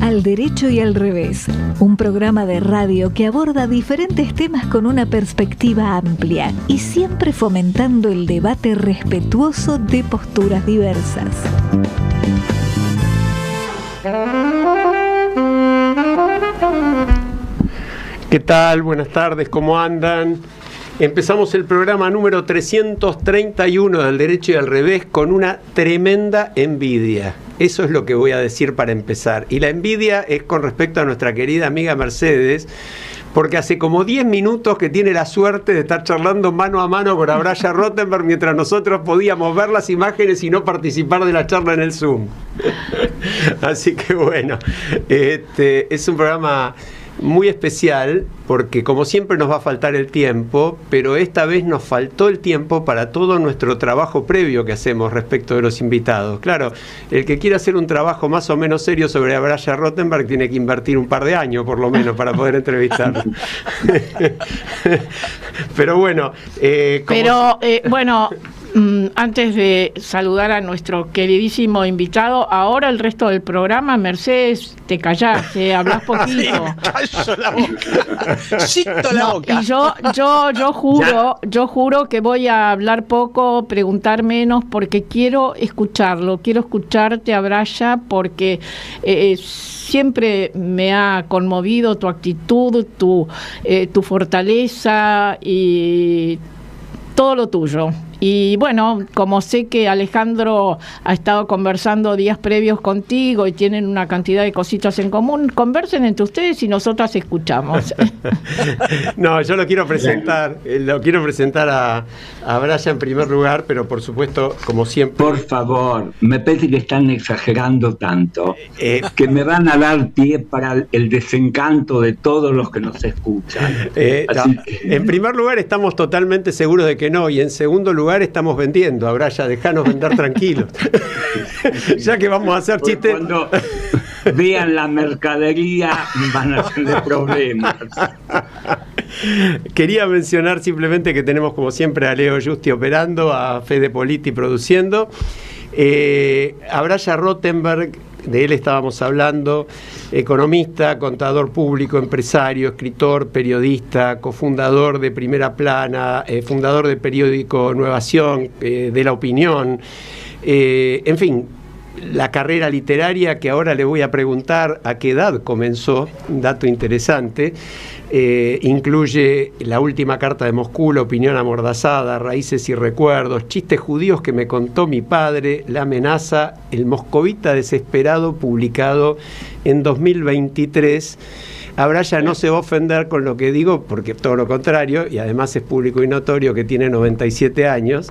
Al Derecho y al Revés, un programa de radio que aborda diferentes temas con una perspectiva amplia y siempre fomentando el debate respetuoso de posturas diversas. ¿Qué tal? Buenas tardes, ¿cómo andan? Empezamos el programa número 331 del Derecho y al Revés con una tremenda envidia. Eso es lo que voy a decir para empezar. Y la envidia es con respecto a nuestra querida amiga Mercedes, porque hace como 10 minutos que tiene la suerte de estar charlando mano a mano con Abraya Rottenberg mientras nosotros podíamos ver las imágenes y no participar de la charla en el Zoom. Así que bueno, es un programa muy especial porque como siempre nos va a faltar el tiempo, pero esta vez nos faltó el tiempo para todo nuestro trabajo previo que hacemos respecto de los invitados. Claro, el que quiera hacer un trabajo más o menos serio sobre Abraya Rottenberg tiene que invertir un par de años por lo menos para poder entrevistarlo. Pero bueno, antes de saludar a nuestro queridísimo invitado, ahora el resto del programa, Mercedes, te callás, hablas poquito. Callo la boca. Cito la boca. Y yo juro que voy a hablar poco, preguntar menos, porque quiero escucharte, Abraya, porque siempre me ha conmovido tu actitud, tu fortaleza y todo lo tuyo. Y bueno, como sé que Alejandro ha estado conversando días previos contigo y tienen una cantidad de cositas en común, conversen entre ustedes y nosotras escuchamos. No, yo lo quiero presentar a Abraya en primer lugar, pero por supuesto, como siempre... Por favor, me parece que están exagerando tanto, que me van a dar pie para el desencanto de todos los que nos escuchan. En primer lugar, estamos totalmente seguros de que no, y en segundo lugar, estamos vendiendo. Abraya, dejanos vender tranquilos. Ya que vamos a hacer chistes. Cuando vean la mercadería van a tener problemas. Quería mencionar simplemente que tenemos como siempre a Leo Justi operando, a Fede Politi produciendo. Abraya Rottenberg, de él estábamos hablando, economista, contador público, empresario, escritor, periodista, cofundador de Primera Plana, fundador del periódico Nuevación, de La Opinión, en fin, la carrera literaria que ahora le voy a preguntar a qué edad comenzó, un dato interesante. Incluye La última carta de Moscú, La opinión amordazada, Raíces y recuerdos, Chistes judíos que me contó mi padre, La amenaza, El moscovita desesperado, publicado en 2023. Abraya no se va a ofender con lo que digo, porque todo lo contrario, y además es público y notorio que tiene 97 años.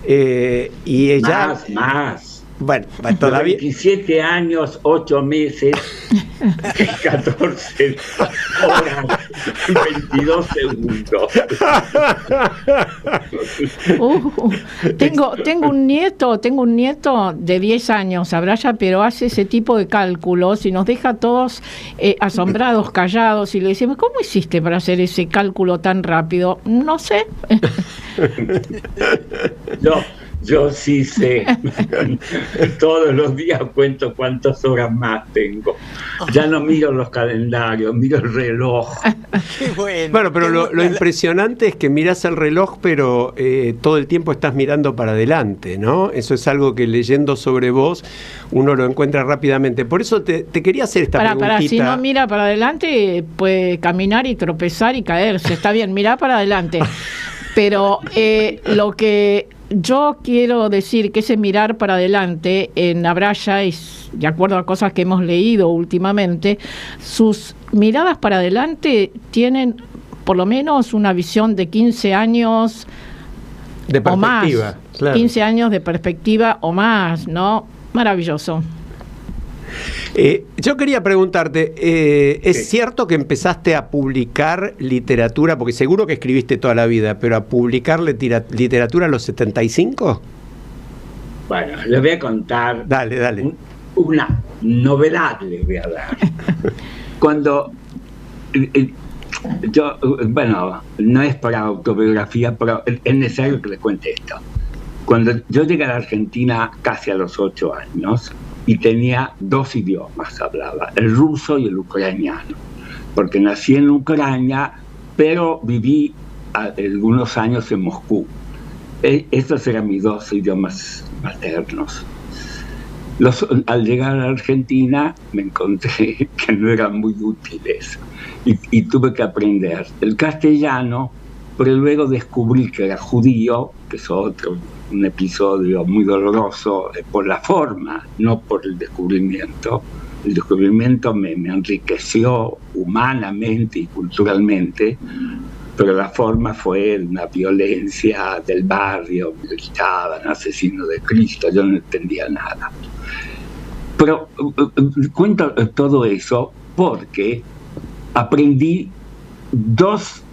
Y ella... Más. Bueno, todavía... 27 años, 8 meses, 14 horas y 22 segundos. Tengo un nieto de 10 años, Abraya, pero hace ese tipo de cálculos y nos deja a todos asombrados, callados, y le decimos, ¿cómo hiciste para hacer ese cálculo tan rápido? No sé. Yo sí sé. Todos los días cuento cuántas horas más tengo. Ya no miro los calendarios, miro el reloj. Qué bueno, pero lo impresionante es que mirás el reloj, pero todo el tiempo estás mirando para adelante, ¿no? Eso es algo que leyendo sobre vos uno lo encuentra rápidamente. Por eso te quería hacer esta preguntita. Si no mira para adelante, puede caminar y tropezar y caerse. Está bien, mirá para adelante. Pero lo que yo quiero decir que ese mirar para adelante en Abraya, es, de acuerdo a cosas que hemos leído últimamente, sus miradas para adelante tienen por lo menos una visión de 15 años de perspectiva, o más, claro. 15 años de perspectiva o más, ¿no? Maravilloso. Yo quería preguntarte, ¿es cierto que empezaste a publicar literatura, porque seguro que escribiste toda la vida, pero a publicar literatura a los 75? Bueno, les voy a contar. Dale. Una novedad les voy a dar. Cuando yo, bueno, no es para autobiografía, pero es necesario que les cuente esto. Cuando yo llegué a la Argentina casi a los 8 años, y tenía 2 idiomas, hablaba, el ruso y el ucraniano, porque nací en Ucrania, pero viví algunos años en Moscú. Estos eran mis 2 idiomas maternos. Al llegar a Argentina me encontré que no eran muy útiles y tuve que aprender el castellano, pero luego descubrí que era judío, que es un episodio muy doloroso por la forma, no por el descubrimiento. El descubrimiento me enriqueció humanamente y culturalmente, pero la forma fue una violencia del barrio, me gritaban asesino de Cristo, yo no entendía nada. Pero cuento todo eso porque aprendí 2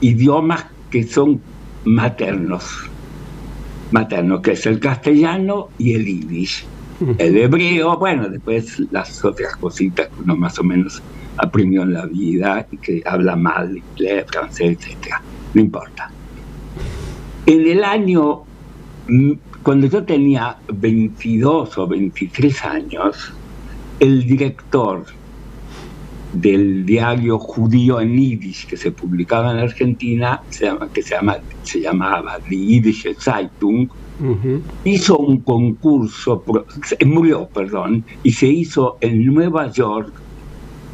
idiomas que son maternos, que es el castellano y el yiddish. El hebreo, bueno, después las otras cositas que uno más o menos aprendió en la vida, que habla mal inglés, francés, etc. No importa. En el año, cuando yo tenía 22 o 23 años, el director del diario judío en yiddish que se publicaba en Argentina, se llamaba Die Jiddische Zeitung, hizo un concurso, murió, y se hizo en Nueva York,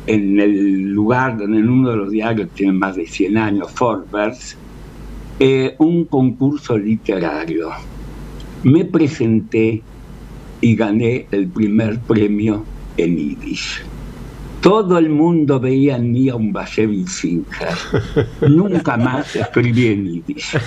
en el lugar donde en uno de los diarios tiene más de 100 años, Forbes, un concurso literario. Me presenté y gané el primer premio en yiddish. Todo el mundo veía en mí a un Bashevis Singer. Nunca más escribí en yiddish.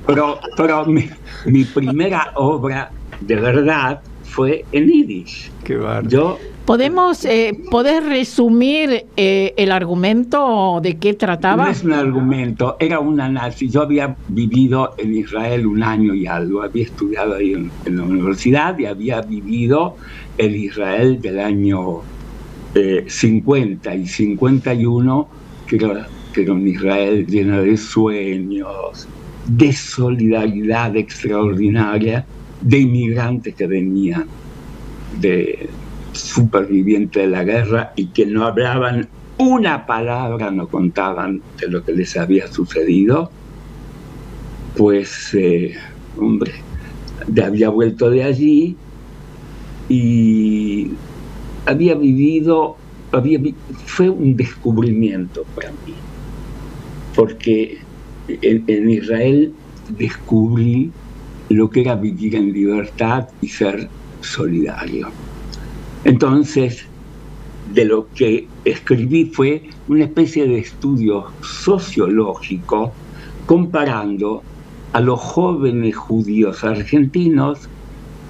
Pero mi primera obra de verdad fue en yiddish. Qué bárbaro. ¿Podés resumir el argumento de qué trataba? No es un argumento, era un análisis. Yo había vivido en Israel 1 año y algo, había estudiado ahí en la universidad y había vivido el Israel del año 50 y 51, que era un Israel lleno de sueños, de solidaridad extraordinaria, de inmigrantes que venían de supervivientes de la guerra y que no hablaban una palabra, no contaban de lo que les había sucedido. Pues, había vuelto de allí y había vivido, fue un descubrimiento para mí, porque en Israel descubrí lo que era vivir en libertad y ser solidario. Entonces, de lo que escribí fue una especie de estudio sociológico comparando a los jóvenes judíos argentinos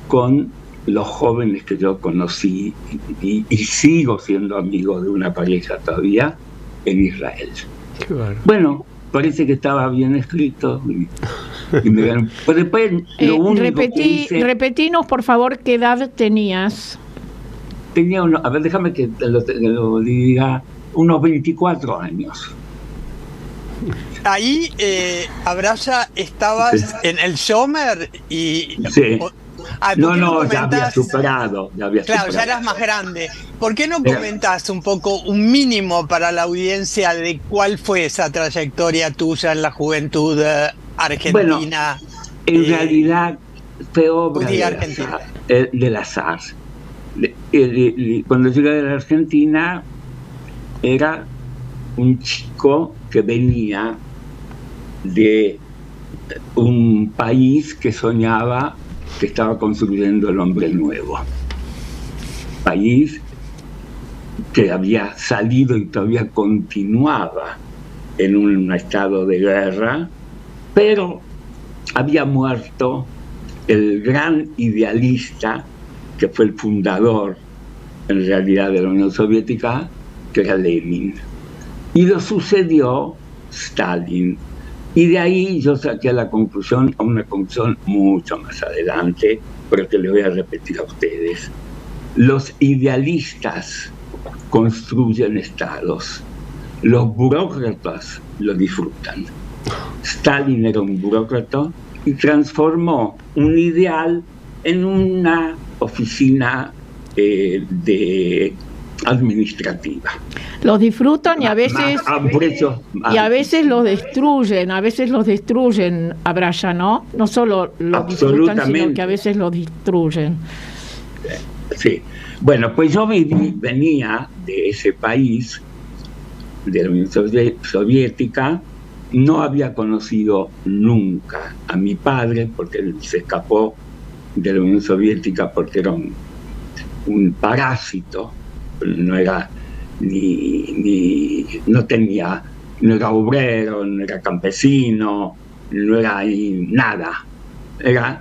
con los jóvenes que yo conocí y sigo siendo amigo de una pareja todavía en Israel. Qué bueno. Bueno, parece que estaba bien escrito. Pues después, repetinos, por favor, qué edad tenías. Tenía a ver, déjame que lo diga, unos 24 años. Ahí, Abraya, estabas en el Sommer y... Sí. No, ya había superado. Claro, ya eras más grande. ¿Por qué no comentás un poco, un mínimo para la audiencia de cuál fue esa trayectoria tuya en la juventud argentina? Bueno, en realidad fue obra del azar. Cuando llegué a la Argentina era un chico que venía de un país que soñaba que estaba construyendo el hombre nuevo. País que había salido y todavía continuaba en un estado de guerra, pero había muerto el gran idealista que fue el fundador en realidad de la Unión Soviética, que era Lenin. Y lo sucedió Stalin. Y de ahí yo saqué una conclusión mucho más adelante, pero que le voy a repetir a ustedes. Los idealistas construyen estados, los burócratas lo disfrutan. Stalin era un burócrata y transformó un ideal en una oficina administrativa. Los disfrutan y a veces los destruyen a Brian, ¿no? No solo los disfrutan, sino que a veces los destruyen. Sí. Bueno, pues yo venía de ese país, de la Unión Soviética. No había conocido nunca a mi padre, porque él se escapó de la Unión Soviética porque era un parásito, no era no era obrero, no era campesino, no era nada. Era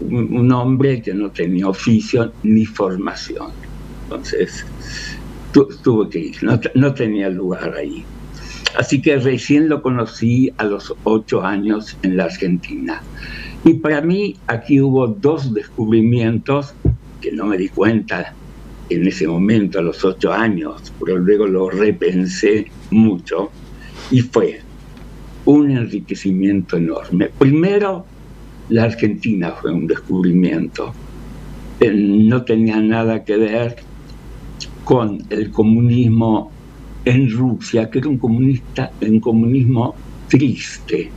un hombre que no tenía oficio ni formación. Entonces tuvo que ir, no tenía lugar ahí. Así que recién lo conocí a los 8 años en la Argentina. Y para mí aquí hubo 2 descubrimientos que no me di cuenta en ese momento, a los 8 años, pero luego lo repensé mucho, y fue un enriquecimiento enorme. Primero, la Argentina fue un descubrimiento. No tenía nada que ver con el comunismo en Rusia, que era un comunismo triste.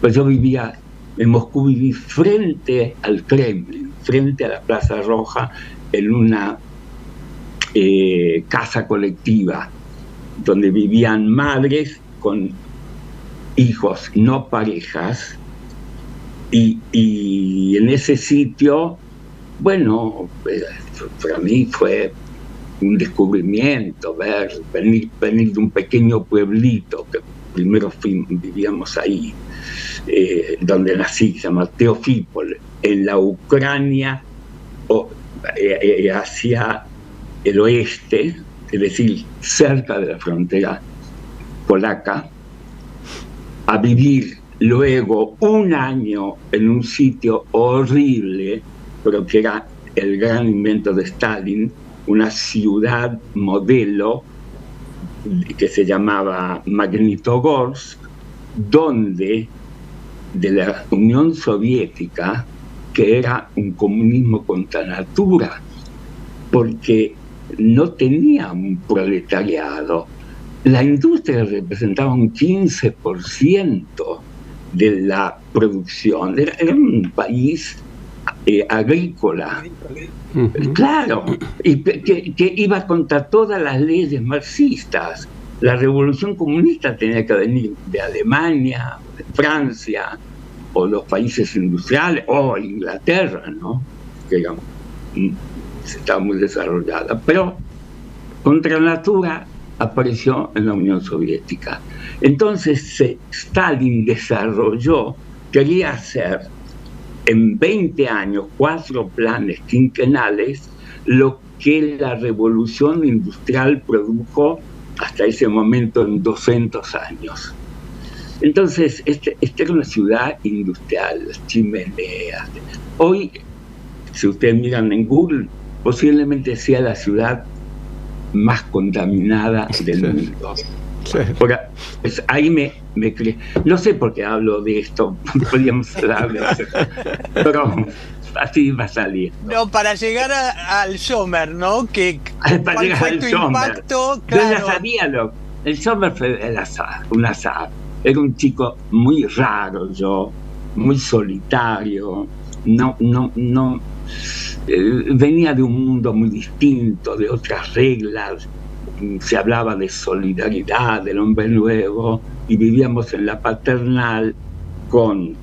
Pues yo vivía en Moscú, viví frente al Kremlin, frente a la Plaza Roja, en una casa colectiva, donde vivían madres con hijos, no parejas, y en ese sitio, bueno, para mí fue un descubrimiento, venir de un pequeño pueblito, que primero vivíamos ahí, donde nací, se llama Teofípol, en la Ucrania, hacia el oeste, es decir, cerca de la frontera polaca, a vivir luego 1 año en un sitio horrible, pero que era el gran invento de Stalin, una ciudad modelo que se llamaba Magnitogorsk, donde de la Unión Soviética, que era un comunismo contra natura, porque no tenía un proletariado. La industria representaba un 15% de la producción. Era un país agrícola. Claro, y que iba contra todas las leyes marxistas. La revolución comunista tenía que venir de Alemania, de Francia, o los países industriales, o Inglaterra, ¿no? Que estaba muy desarrollada. Pero contra natura apareció en la Unión Soviética. Entonces Stalin quería hacer en 20 años, 4 planes quinquenales, lo que la revolución industrial produjo hasta ese momento en 200 años. Entonces, esta era una ciudad industrial, las chimeneas. Hoy, si ustedes miran en Google, posiblemente sea la ciudad más contaminada del mundo. Sí. Porque, pues, ahí me creé. No sé por qué hablo de esto, podríamos hablar de eso, pero así va a salir. No, para llegar al Sommer, ¿no? ¿Cuál fue tu impacto? Claro. Yo ya sabía el Sommer fue un azar. Era un chico muy raro, muy solitario, venía de un mundo muy distinto, de otras reglas. Se hablaba de solidaridad, del hombre nuevo, y vivíamos en la Paternal con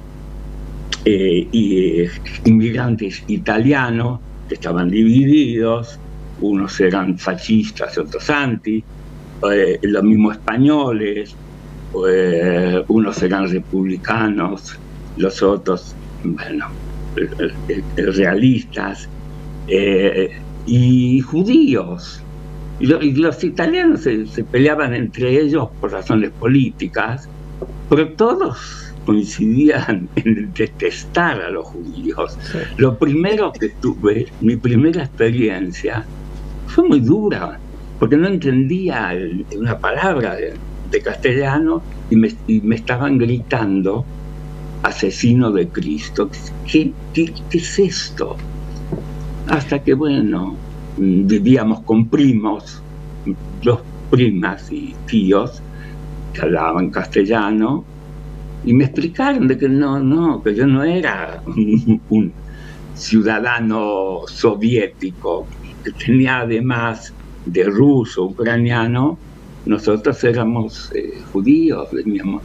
inmigrantes italianos que estaban divididos, unos eran fascistas, otros anti, los mismos españoles, unos eran republicanos, los otros, bueno, realistas, y judíos. Y los italianos se peleaban entre ellos por razones políticas, pero todos coincidían en detestar a los judíos. Sí. Lo primero que tuve, mi primera experiencia, fue muy dura, porque no entendía una palabra de castellano y me estaban gritando asesino de Cristo. ¿Qué es esto? Hasta que, bueno, vivíamos con primos, dos primas y tíos que hablaban castellano, y me explicaron de que que yo no era un ciudadano soviético, que tenía además de ruso, ucraniano, nosotros éramos judíos, veníamos.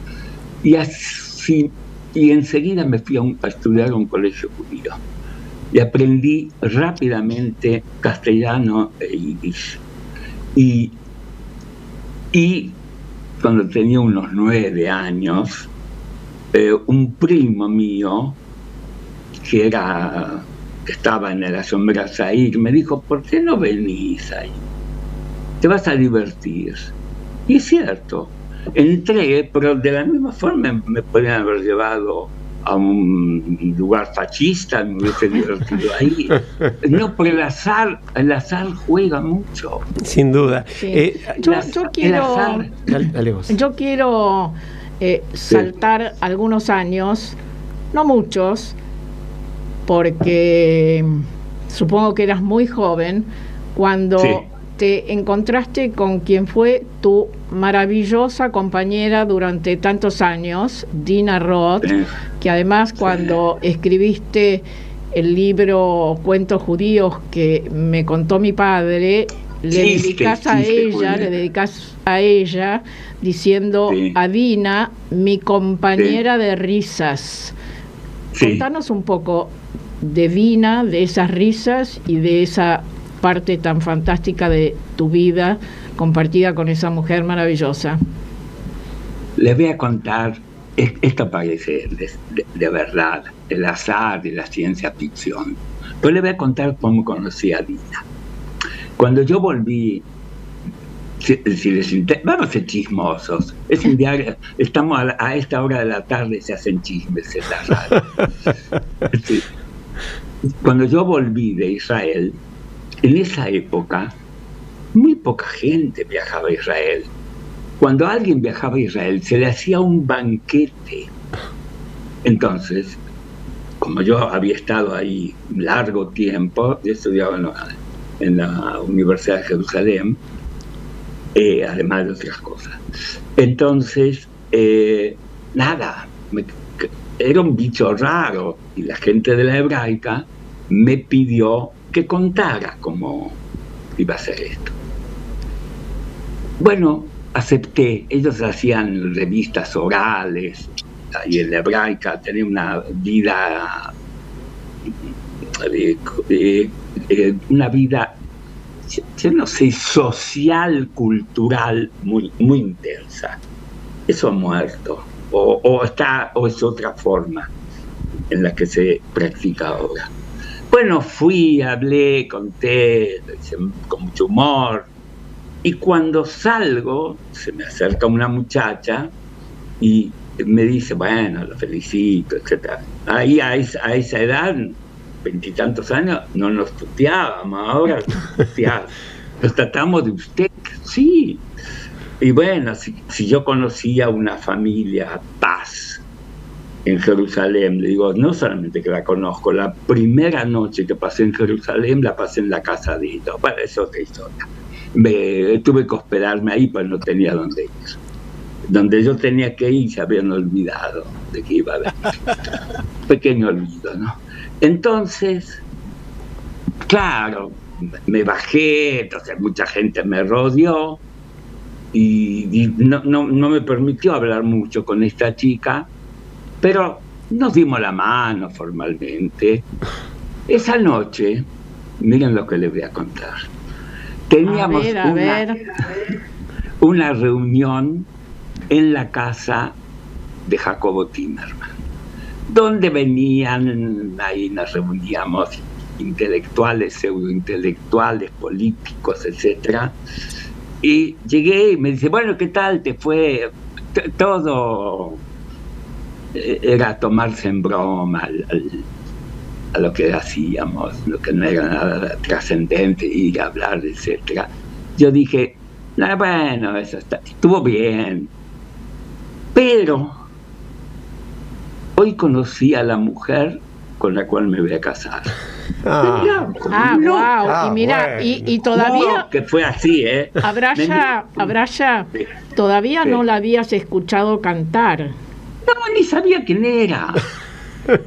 Y así, y enseguida me fui a estudiar a un colegio judío. Y aprendí rápidamente castellano e yiddish. Y cuando tenía unos 9 años, un primo mío, que estaba en el Asombra Zair, me dijo, ¿por qué no venís ahí? Te vas a divertir. Y es cierto, entré, pero de la misma forma me podían haber llevado a un lugar fascista, me hubiese divertido ahí. No, pero el azar juega mucho. Sin duda. Sí. Yo quiero saltar algunos años, no muchos, porque supongo que eras muy joven cuando te encontraste con quien fue tu maravillosa compañera durante tantos años, Dina Roth, que además cuando escribiste el libro Cuentos Judíos que me contó mi padre, le dedicás a ella diciendo a Dina, mi compañera de risas. Contanos un poco de Dina, de esas risas y de esa parte tan fantástica de tu vida compartida con esa mujer maravillosa. Les voy a contar, esto parece de verdad, el azar y la ciencia ficción, pero les voy a contar cómo conocí a Dina. Cuando yo volví, vamos a ser chismosos, es un diario, estamos a esta hora de la tarde, se hacen chismes en la radio. Sí. Cuando yo volví de Israel, en esa época, muy poca gente viajaba a Israel. Cuando alguien viajaba a Israel, se le hacía un banquete. Entonces, como yo había estado ahí largo tiempo, yo estudiaba en la Universidad de Jerusalén, además de otras cosas. Entonces, era un bicho raro, y la gente de la Hebraica me pidió que contara cómo iba a ser esto. Bueno, acepté. Ellos hacían revistas orales, y en la Hebraica tenía una vida, yo no sé, social, cultural, muy, muy intensa. Eso ha muerto, o es otra forma en la que se practica ahora. Bueno, fui, hablé, conté, con mucho humor, y cuando salgo, se me acerca una muchacha y me dice, bueno, lo felicito, etc. Ahí a esa edad, 20 y tantos años, no nos tuteábamos, ahora nos tratamos de usted, sí. Y bueno, si yo conocía una familia Paz en Jerusalén, le digo, no solamente que la conozco, la primera noche que pasé en Jerusalén la pasé en la casa de ellos. Bueno, eso es otra historia. Tuve que hospedarme ahí, pues no tenía dónde ir. Donde yo tenía que ir se habían olvidado de que iba a venir. Pequeño olvido, ¿no? Entonces, claro, me bajé, entonces mucha gente me rodeó y no me permitió hablar mucho con esta chica, pero nos dimos la mano formalmente. Esa noche, miren lo que les voy a contar. Teníamos una reunión en la casa de Jacobo Timerman, donde venían, ahí nos reuníamos, intelectuales, pseudointelectuales, políticos, etc. Y llegué y me dice, bueno, ¿qué tal te fue? Todo era tomarse en broma a lo que hacíamos, lo que no era nada trascendente, ir a hablar, etc. Yo dije, bueno, eso estuvo bien, pero hoy conocí a la mujer con la cual me voy a casar. Wow. Y mira, y todavía que fue así, Abraya, todavía no la habías escuchado cantar. No, ni sabía quién era.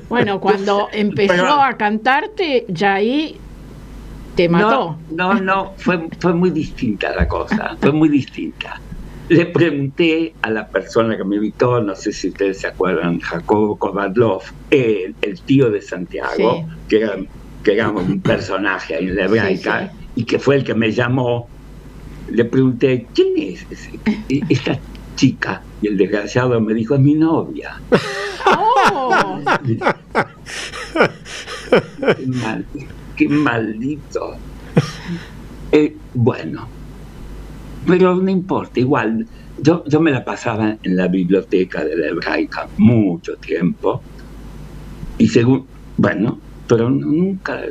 Bueno, cuando empezó a cantarte, ya ahí te mató. No, fue muy distinta la cosa, fue muy distinta. Le pregunté a la persona que me invitó, no sé si ustedes se acuerdan, Jacobo Kovadlov, el tío de Santiago, sí, que era un personaje ahí en la hebraica, y que fue el que me llamó. Le pregunté, ¿quién es esta chica? Y el desgraciado me dijo, es mi novia. ¡Oh! Qué maldito. Bueno, pero no importa, igual, yo me la pasaba en la biblioteca de la hebraica mucho tiempo, y pero nunca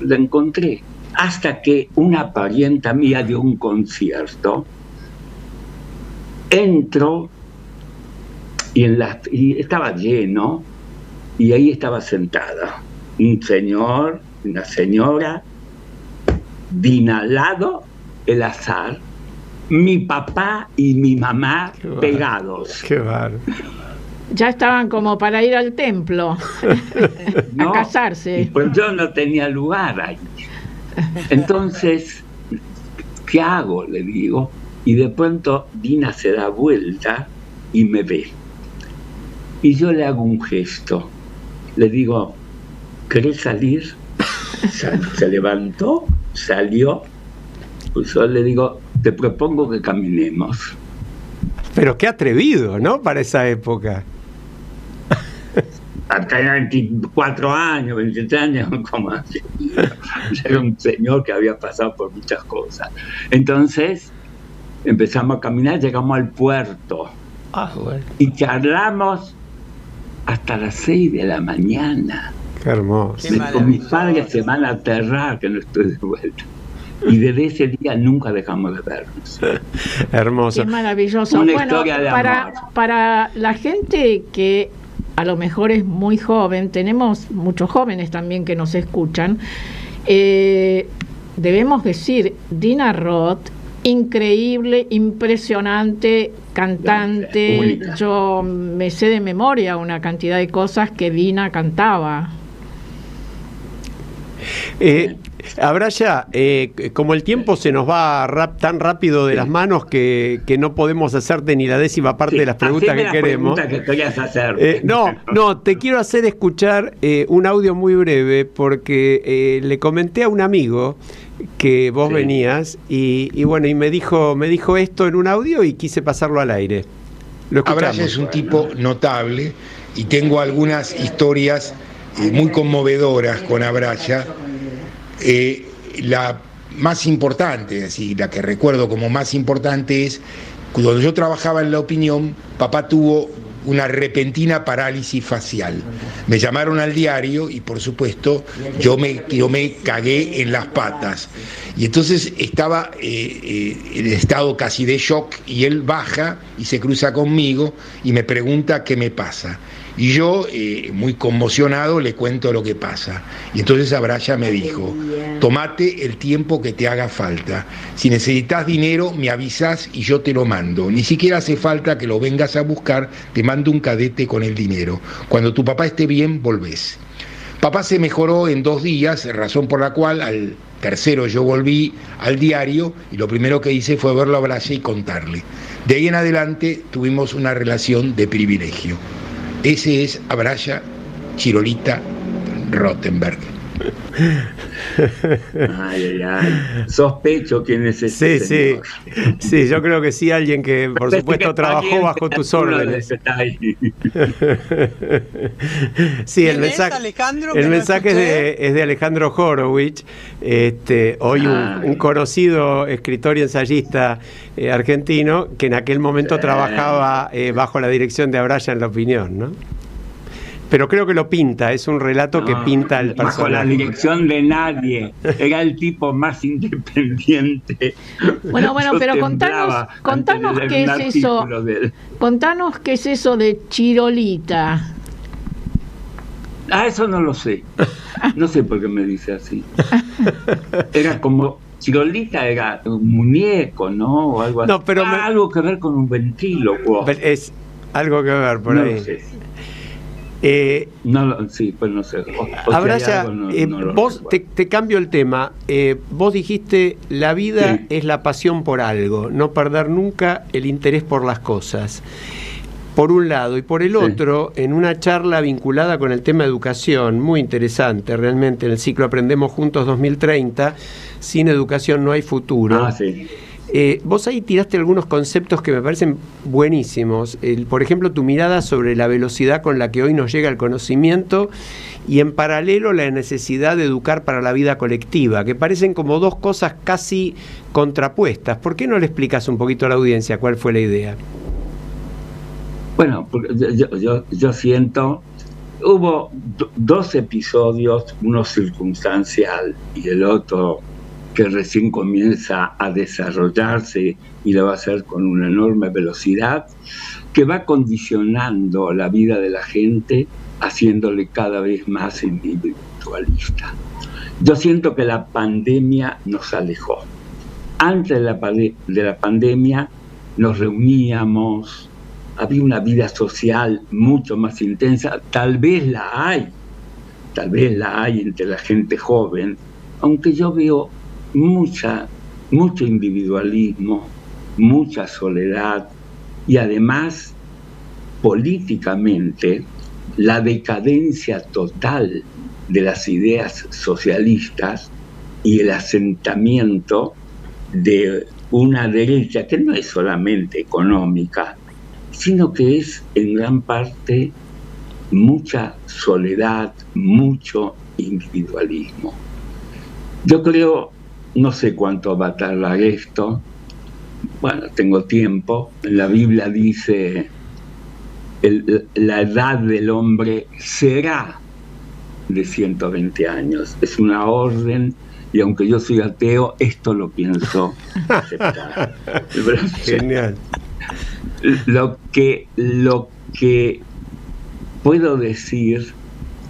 la encontré, hasta que una parienta mía dio un concierto, entro y estaba lleno, y ahí estaba sentada un señor, una señora, Dina al lado, el azar, mi papá y mi mamá pegados. Qué bárbaro. Ya estaban como para ir al templo a casarse. Pues yo no tenía lugar ahí. Entonces, ¿qué hago? Le digo. Y de pronto Dina se da vuelta y me ve. Y yo le hago un gesto. Le digo, ¿querés salir? Se levantó, salió. Pues yo le digo, te propongo que caminemos. Pero qué atrevido, ¿no? Para esa época. Tenía 24 años, 23 años, como así. Era un señor que había pasado por muchas cosas. Entonces, empezamos a caminar, llegamos al puerto. Bueno. Y charlamos hasta las 6 de la mañana. Qué hermoso. Mis padres se van a aterrar que no estoy de vuelta. Y desde ese día nunca dejamos de vernos. Qué Hermoso. maravilloso. Una bueno, historia de amor. Para la gente que a lo mejor es muy joven, tenemos muchos jóvenes también que nos escuchan, debemos decir, Dina Roth, increíble, impresionante cantante. Única. Yo me sé de memoria una cantidad de cosas que Dina cantaba. Abraya, como el tiempo se nos va tan rápido de las manos que no podemos hacerte ni la 10ª parte de las preguntas que queremos. Que querías hacer. No, te quiero hacer escuchar un audio muy breve porque le comenté a un amigo que vos venías y bueno, y me dijo esto en un audio y quise pasarlo al aire. Lo escuchamos. Abraya es un tipo notable y tengo algunas historias muy conmovedoras con Abraya. La más importante, así, la que recuerdo como más importante es cuando yo trabajaba en La Opinión, papá tuvo una repentina parálisis facial. Me llamaron al diario y por supuesto yo me cagué en las patas. Y entonces estaba en estado casi de shock y él baja y se cruza conmigo y me pregunta qué me pasa. Y yo, muy conmocionado, le cuento lo que pasa. Y entonces Abraya me dijo, tomate el tiempo que te haga falta. Si necesitas dinero, me avisas y yo te lo mando. Ni siquiera hace falta que lo vengas a buscar, te mando un cadete con el dinero. Cuando tu papá esté bien, volvés. Papá se mejoró en 2 días, razón por la cual al tercero yo volví al diario y lo primero que hice fue verlo a Abraya y contarle. De ahí en adelante tuvimos una relación de privilegio. Ese es Abraya Chirolita Rothenberg. Ay. Sospecho quién es ese señor. Sí, yo creo que sí, alguien que por supuesto trabajó bajo tus órdenes. Sí, el mensaje es de Alejandro Horowitz, hoy un conocido escritor y ensayista argentino que en aquel momento trabajaba bajo la dirección de Abraya en La Opinión, ¿no? Pero creo que lo pinta, es un relato que pinta el personaje. Bajo la dirección de nadie, era el tipo más independiente. Bueno, pero contanos qué es eso. Contanos qué es eso de Chirolita. Eso no lo sé. No sé por qué me dice así. Era como... Chirolita era un muñeco, ¿no? O algo así. No, pero algo que ver con un ventrílocuo. Es algo que ver por ahí. No sé. Sí, pues no sé. Abraya, vos te cambio el tema. Vos dijiste, la vida es la pasión por algo, no perder nunca el interés por las cosas. Por un lado, y por el otro, en una charla vinculada con el tema de educación, muy interesante realmente, en el ciclo Aprendemos Juntos 2030, sin educación no hay futuro. Vos ahí tiraste algunos conceptos que me parecen buenísimos. Por ejemplo, tu mirada sobre la velocidad con la que hoy nos llega el conocimiento y en paralelo la necesidad de educar para la vida colectiva, que parecen como dos cosas casi contrapuestas. ¿Por qué no le explicas un poquito a la audiencia cuál fue la idea? Bueno, yo siento, hubo dos episodios, uno circunstancial y el otro que recién comienza a desarrollarse y lo va a hacer con una enorme velocidad, que va condicionando la vida de la gente, haciéndole cada vez más individualista. Yo siento que la pandemia nos alejó. Antes de la pandemia nos reuníamos, había una vida social mucho más intensa, tal vez la hay entre la gente joven, aunque yo veo mucho individualismo, mucha soledad y además políticamente la decadencia total de las ideas socialistas y el asentamiento de una derecha que no es solamente económica, sino que es en gran parte mucha soledad, mucho individualismo. Yo creo, no sé cuánto va a tardar esto, bueno, tengo tiempo, la Biblia dice, la edad del hombre será de 120 años, es una orden, y aunque yo soy ateo, esto lo pienso aceptar. Genial. Lo que puedo decir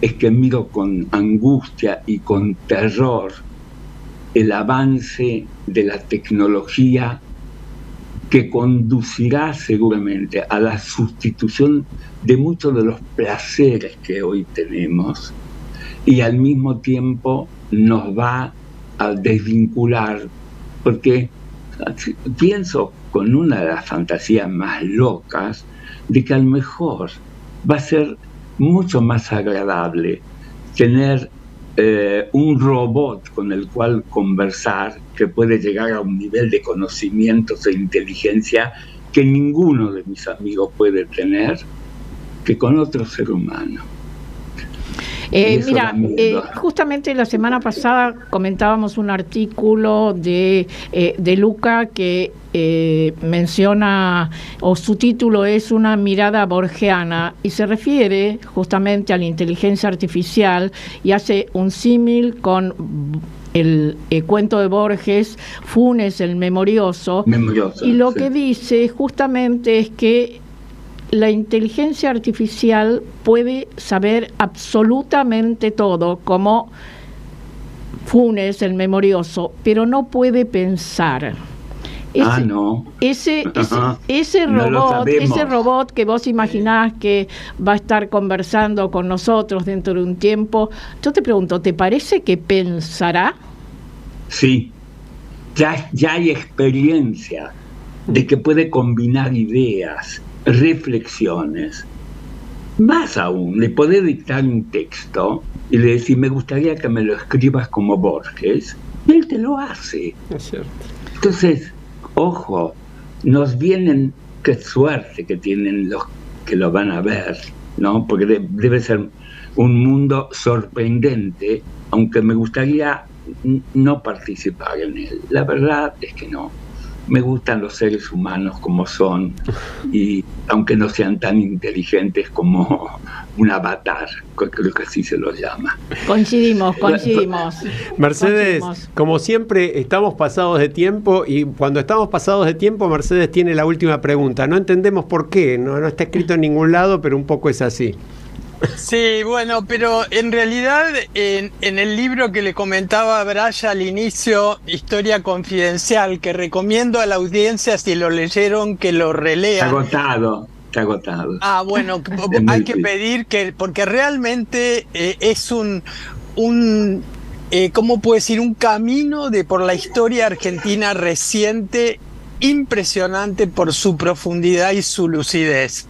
es que miro con angustia y con terror el avance de la tecnología que conducirá seguramente a la sustitución de muchos de los placeres que hoy tenemos y al mismo tiempo nos va a desvincular, porque pienso con una de las fantasías más locas de que a lo mejor va a ser mucho más agradable tener un robot con el cual conversar que puede llegar a un nivel de conocimientos e inteligencia que ninguno de mis amigos puede tener, que con otro ser humano. Mira, justamente la semana pasada comentábamos un artículo de Luca que menciona, o su título es Una mirada borgiana, y se refiere justamente a la inteligencia artificial y hace un símil con el cuento de Borges, Funes el Memorioso, y lo que dice justamente es que la inteligencia artificial puede saber absolutamente todo, como Funes, el Memorioso, pero no puede pensar. Ese robot que vos imaginás que va a estar conversando con nosotros dentro de un tiempo, yo te pregunto, ¿te parece que pensará? Sí, ya hay experiencia de que puede combinar ideas, reflexiones. Más aún, le podés dictar un texto y le decís, me gustaría que me lo escribas como Borges, y él te lo hace. Es cierto. Entonces, ojo, nos vienen, qué suerte que tienen los que lo van a ver, ¿no? Porque debe ser un mundo sorprendente, aunque me gustaría no participar en él. La verdad es que no. Me gustan los seres humanos como son, y aunque no sean tan inteligentes como un avatar, creo que así se los llama. Coincidimos. Mercedes, como siempre, estamos pasados de tiempo, y cuando estamos pasados de tiempo, Mercedes tiene la última pregunta. No entendemos por qué, no está escrito en ningún lado, pero un poco es así. Sí, bueno, pero en realidad en el libro que le comentaba a Braya al inicio, Historia Confidencial, que recomiendo a la audiencia, si lo leyeron, que lo relean. Está agotado. Ah, bueno, hay que pedir que, porque realmente es ¿cómo puedo decir? Un camino por la historia argentina reciente, impresionante por su profundidad y su lucidez.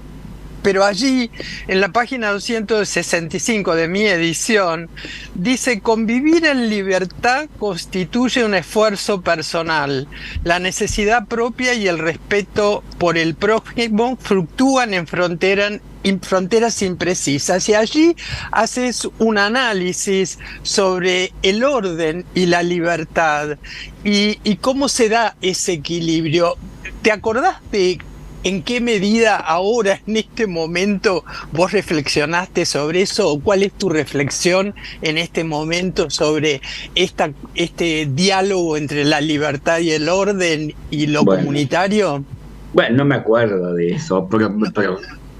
Pero allí, en la página 265 de mi edición, dice: convivir en libertad constituye un esfuerzo personal. La necesidad propia y el respeto por el prójimo fluctúan en fronteras imprecisas. Y allí haces un análisis sobre el orden y la libertad y cómo se da ese equilibrio. ¿Te acordás de en qué medida ahora, en este momento, vos reflexionaste sobre eso? ¿O cuál es tu reflexión en este momento sobre este diálogo entre la libertad y el orden y lo comunitario? Bueno, no me acuerdo de eso,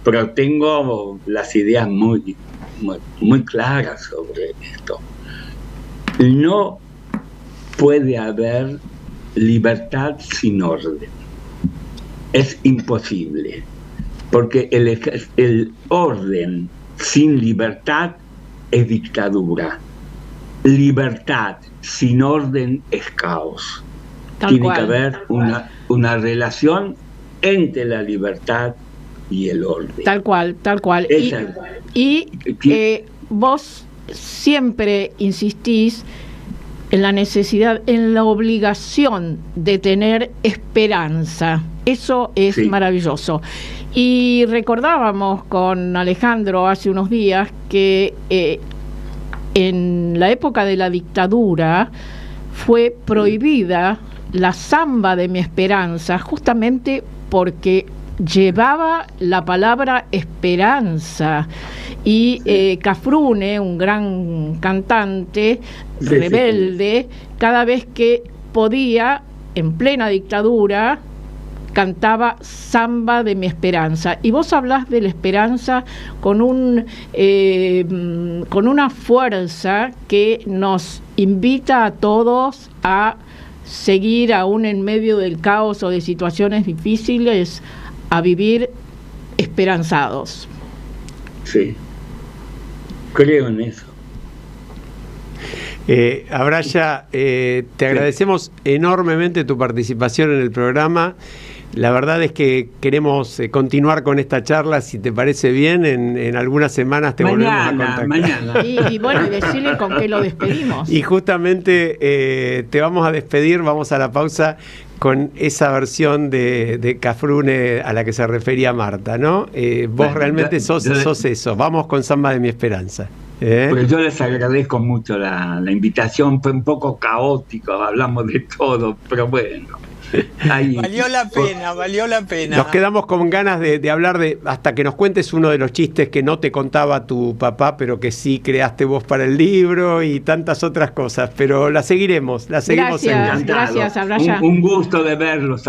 pero tengo las ideas muy claras sobre esto. No puede haber libertad sin orden. Es imposible, porque el orden sin libertad es dictadura. Libertad sin orden es caos. Tiene que haber una relación entre la libertad y el orden. Tal cual. Y vos siempre insistís en la necesidad, en la obligación de tener esperanza. Eso es maravilloso. Y recordábamos con Alejandro hace unos días que en la época de la dictadura fue prohibida la samba de mi esperanza, justamente porque llevaba la palabra esperanza. Y Cafrune, un gran cantante rebelde, cada vez que podía, en plena dictadura, cantaba samba de mi esperanza. Y vos hablás de la esperanza con una fuerza que nos invita a todos a seguir, aún en medio del caos o de situaciones difíciles, a vivir esperanzados. Sí, creo en eso. Abraya, te agradecemos enormemente tu participación en el programa. La verdad es que queremos continuar con esta charla, si te parece bien, en algunas semanas volvemos a contactar. Mañana. Y bueno, y decirle con qué lo despedimos. Y justamente te vamos a despedir, vamos a la pausa con esa versión de Cafrune a la que se refería Marta, ¿no? Vos realmente sos eso. Vamos con Samba de mi esperanza. Pues yo les agradezco mucho la invitación. Fue un poco caótico, hablamos de todo, pero bueno. Valió la pena. Nos quedamos con ganas de hablar hasta que nos cuentes uno de los chistes que no te contaba tu papá, pero que sí creaste vos para el libro, y tantas otras cosas, pero la seguimos Gracias, Abraya. Un gusto de verlos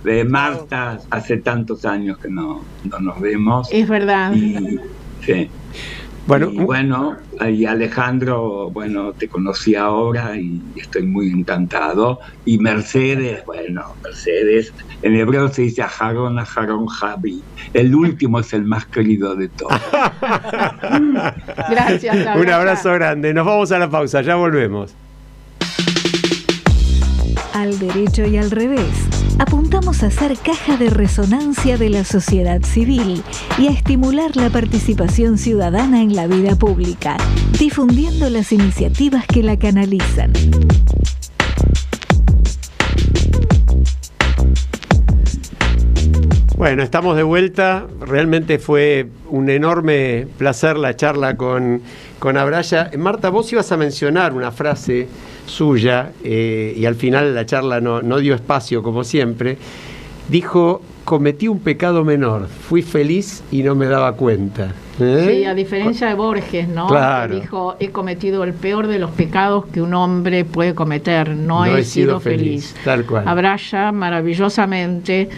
de Marta, hace tantos años que no nos vemos. Es verdad. Sí. Bueno, y Alejandro, te conocí ahora y estoy muy encantado. Y Mercedes, en hebreo se dice Aharón Javi. El último es el más querido de todos. Gracias, Abraya. Un abrazo grande. Nos vamos a la pausa, ya volvemos. Al derecho y al revés. Apuntamos a ser caja de resonancia de la sociedad civil y a estimular la participación ciudadana en la vida pública, difundiendo las iniciativas que la canalizan. Bueno, estamos de vuelta. Realmente fue un enorme placer la charla con Abraya. Marta, vos ibas a mencionar una frase suya y al final la charla no dio espacio, como siempre. Dijo: cometí un pecado menor, fui feliz y no me daba cuenta. Sí, a diferencia de Borges, ¿no? Claro. Dijo: he cometido el peor de los pecados que un hombre puede cometer, no he sido feliz. Tal cual. Abraya maravillosamente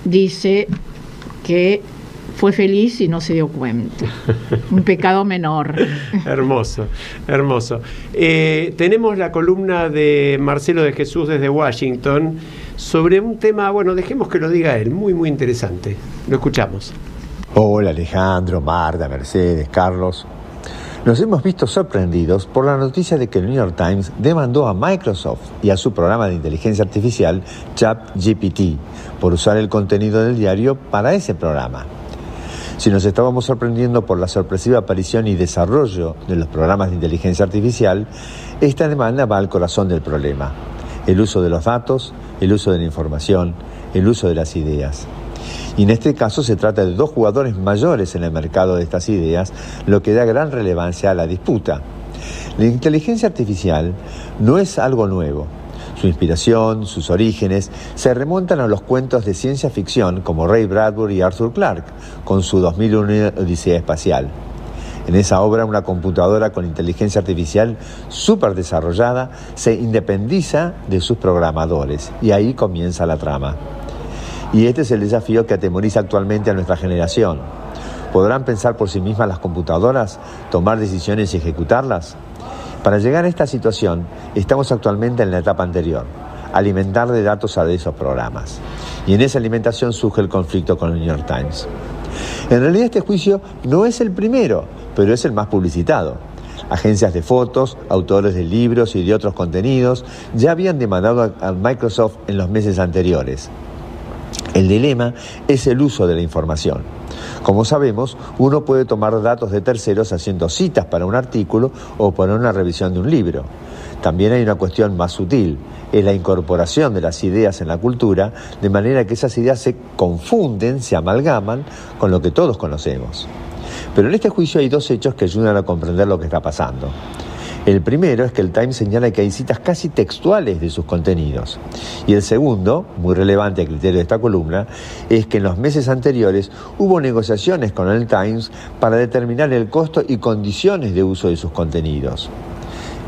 dice que fue feliz y no se dio cuenta. Un pecado menor. Hermoso, hermoso. Tenemos la columna de Marcelo de Jesús desde Washington sobre un tema, bueno, dejemos que lo diga él, muy, muy interesante. Lo escuchamos. Hola Alejandro, Marta, Mercedes, Carlos. Nos hemos visto sorprendidos por la noticia de que el New York Times demandó a Microsoft y a su programa de inteligencia artificial ChatGPT por usar el contenido del diario para ese programa. Si nos estábamos sorprendiendo por la sorpresiva aparición y desarrollo de los programas de inteligencia artificial, esta demanda va al corazón del problema: el uso de los datos, el uso de la información, el uso de las ideas. Y en este caso se trata de dos jugadores mayores en el mercado de estas ideas, lo que da gran relevancia a la disputa. La inteligencia artificial no es algo nuevo. Su inspiración, sus orígenes, se remontan a los cuentos de ciencia ficción como Ray Bradbury y Arthur Clarke, con su 2001 Odisea Espacial. En esa obra, una computadora con inteligencia artificial súper desarrollada se independiza de sus programadores, y ahí comienza la trama. Y este es el desafío que atemoriza actualmente a nuestra generación. ¿Podrán pensar por sí mismas las computadoras, tomar decisiones y ejecutarlas? Para llegar a esta situación, estamos actualmente en la etapa anterior: alimentar de datos a esos programas. Y en esa alimentación surge el conflicto con el New York Times. En realidad este juicio no es el primero, pero es el más publicitado. Agencias de fotos, autores de libros y de otros contenidos ya habían demandado a Microsoft en los meses anteriores. El dilema es el uso de la información. Como sabemos, uno puede tomar datos de terceros haciendo citas para un artículo o para una revisión de un libro. También hay una cuestión más sutil: es la incorporación de las ideas en la cultura, de manera que esas ideas se confunden, se amalgaman con lo que todos conocemos. Pero en este juicio hay dos hechos que ayudan a comprender lo que está pasando. El primero es que el Times señala que hay citas casi textuales de sus contenidos. Y el segundo, muy relevante a criterio de esta columna, es que en los meses anteriores hubo negociaciones con el Times para determinar el costo y condiciones de uso de sus contenidos.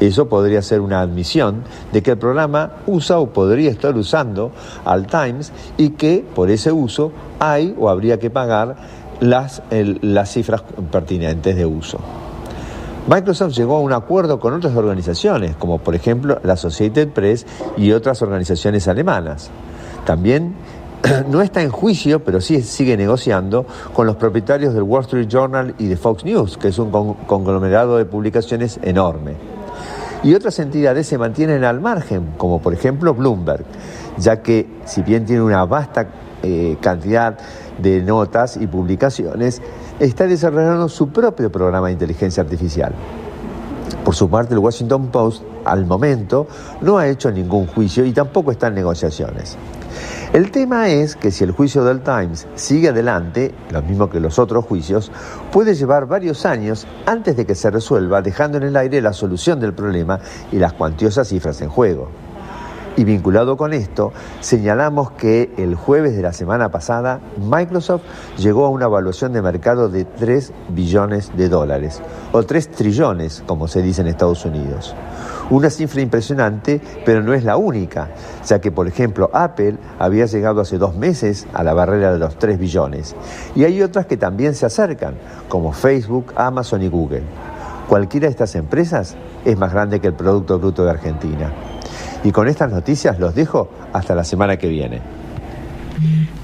Eso podría ser una admisión de que el programa usa o podría estar usando al Times y que por ese uso hay o habría que pagar las cifras pertinentes de uso. Microsoft llegó a un acuerdo con otras organizaciones, como por ejemplo la Associated Press y otras organizaciones alemanas. También no está en juicio, pero sí sigue negociando con los propietarios del Wall Street Journal y de Fox News, que es un conglomerado de publicaciones enorme. Y otras entidades se mantienen al margen, como por ejemplo Bloomberg, ya que si bien tiene una vasta cantidad de notas y publicaciones, está desarrollando su propio programa de inteligencia artificial. Por su parte, el Washington Post, al momento, no ha hecho ningún juicio y tampoco está en negociaciones. El tema es que si el juicio del Times sigue adelante, lo mismo que los otros juicios, puede llevar varios años antes de que se resuelva, dejando en el aire la solución del problema y las cuantiosas cifras en juego. Y vinculado con esto, señalamos que el jueves de la semana pasada, Microsoft llegó a una evaluación de mercado de $3 billones, o 3 trillones, como se dice en Estados Unidos. Una cifra impresionante, pero no es la única, ya que, por ejemplo, Apple había llegado hace 2 meses a la barrera de los 3 billones. Y hay otras que también se acercan, como Facebook, Amazon y Google. Cualquiera de estas empresas es más grande que el Producto Bruto de Argentina. Y con estas noticias los dejo hasta la semana que viene.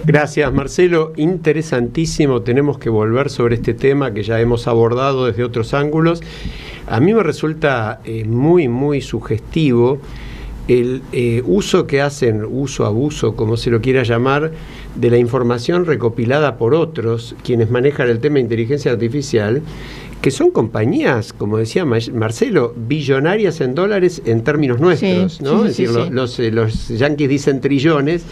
Gracias, Marcelo. Interesantísimo. Tenemos que volver sobre este tema que ya hemos abordado desde otros ángulos. A mí me resulta muy, muy sugestivo el uso que hacen, abuso, como se lo quiera llamar, de la información recopilada por otros, quienes manejan el tema de inteligencia artificial, que son compañías, como decía Marcelo, billonarias en dólares en términos nuestros, sí, ¿no? Sí, es decir, los yanquis dicen trillones,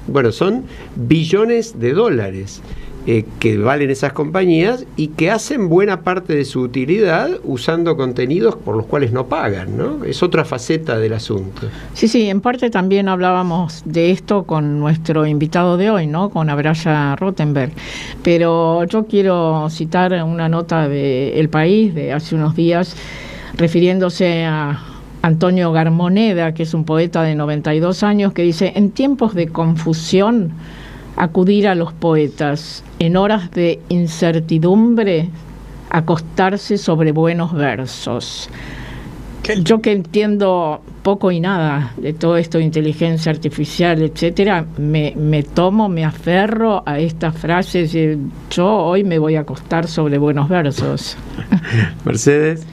bueno, son billones de dólares que valen esas compañías y que hacen buena parte de su utilidad usando contenidos por los cuales no pagan, ¿no? Es otra faceta del asunto. Sí, en parte también hablábamos de esto con nuestro invitado de hoy, ¿no? Con Abraya Rottenberg. Pero yo quiero citar una nota de El País de hace unos días, refiriéndose a Antonio Garmoneda, que es un poeta de 92 años, que dice: en tiempos de confusión, acudir a los poetas en horas de incertidumbre, acostarse sobre buenos versos. Yo que entiendo poco y nada de todo esto de inteligencia artificial, etcétera, me aferro a estas frases de yo hoy me voy a acostar sobre buenos versos. Mercedes.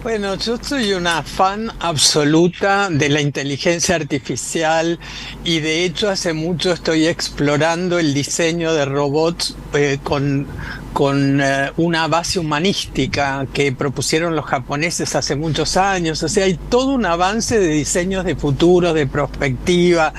Bueno, yo soy una fan absoluta de la inteligencia artificial y de hecho hace mucho estoy explorando el diseño de robots con una base humanística que propusieron los japoneses hace muchos años. O sea, hay todo un avance de diseños de futuro, de perspectiva,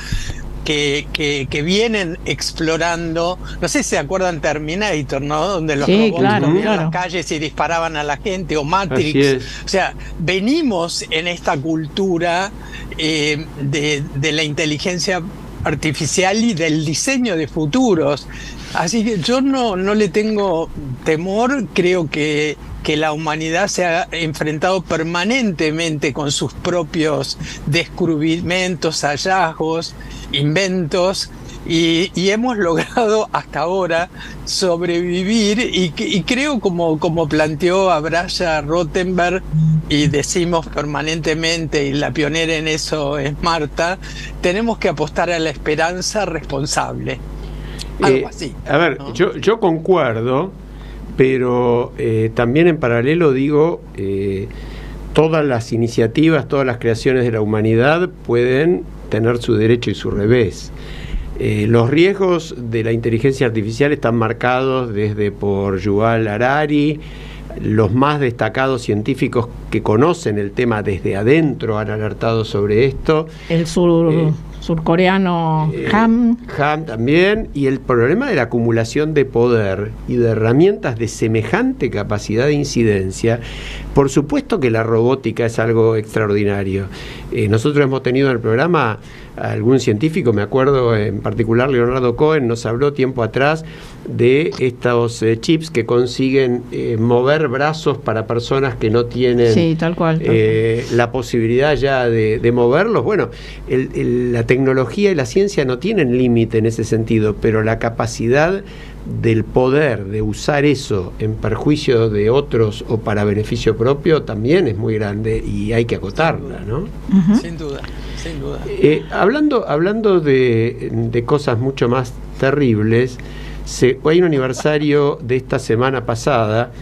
que vienen explorando. No sé si se acuerdan Terminator, ¿no? Donde los robots corrían las calles y disparaban a la gente, o Matrix. O sea, venimos en esta cultura de la inteligencia artificial y del diseño de futuros. Así que yo no le tengo temor. Creo que la humanidad se ha enfrentado permanentemente con sus propios descubrimientos, hallazgos, inventos, y hemos logrado hasta ahora sobrevivir, y creo, como planteó Abraya Rottenberg, y decimos permanentemente, y la pionera en eso es Marta, tenemos que apostar a la esperanza responsable. Algo así. A ver, ¿no? Yo concuerdo, pero también en paralelo digo, todas las iniciativas, todas las creaciones de la humanidad pueden tener su derecho y su revés. Los riesgos de la inteligencia artificial están marcados desde por Yuval Harari. Los más destacados científicos que conocen el tema desde adentro han alertado sobre esto. El surcoreano Han también, y el problema de la acumulación de poder y de herramientas de semejante capacidad de incidencia. Por supuesto que la robótica es algo extraordinario. Nosotros hemos tenido en el programa algún científico, me acuerdo en particular Leonardo Cohen, nos habló tiempo atrás de estos chips que consiguen mover brazos para personas que no tienen tal cual. La posibilidad ya de moverlos. Bueno, la tecnología y la ciencia no tienen límite en ese sentido, pero la capacidad del poder de usar eso en perjuicio de otros o para beneficio propio también es muy grande, y hay que acotarla, ¿no? Sin duda, sin duda. Hablando de cosas mucho más terribles, hay un aniversario de esta semana pasada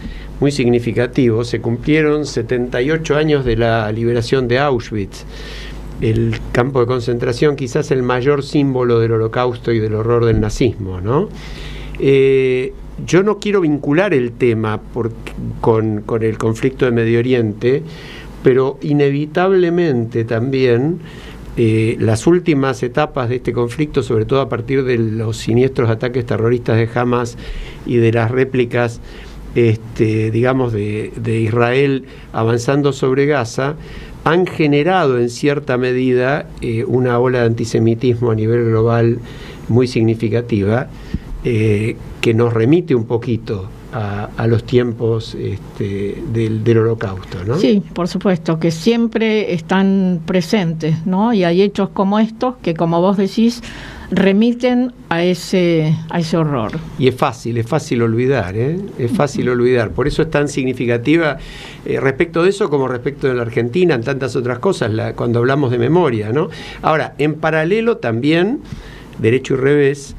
muy significativo. Se cumplieron 78 años de la liberación de Auschwitz, el campo de concentración, quizás el mayor símbolo del Holocausto y del horror del nazismo, ¿no? Yo no quiero vincular el tema con el conflicto de Medio Oriente, pero inevitablemente también las últimas etapas de este conflicto, sobre todo a partir de los siniestros ataques terroristas de Hamas y de las réplicas digamos de Israel avanzando sobre Gaza, han generado en cierta medida una ola de antisemitismo a nivel global muy significativa, que nos remite un poquito a los tiempos del Holocausto, ¿no? Sí, por supuesto, que siempre están presentes, ¿no? Y hay hechos como estos que, como vos decís, remiten a ese horror. Y es fácil olvidar, es fácil olvidar. Por eso es tan significativa respecto de eso, como respecto de la Argentina, en tantas otras cosas, cuando hablamos de memoria, ¿no? Ahora, en paralelo también, derecho y revés,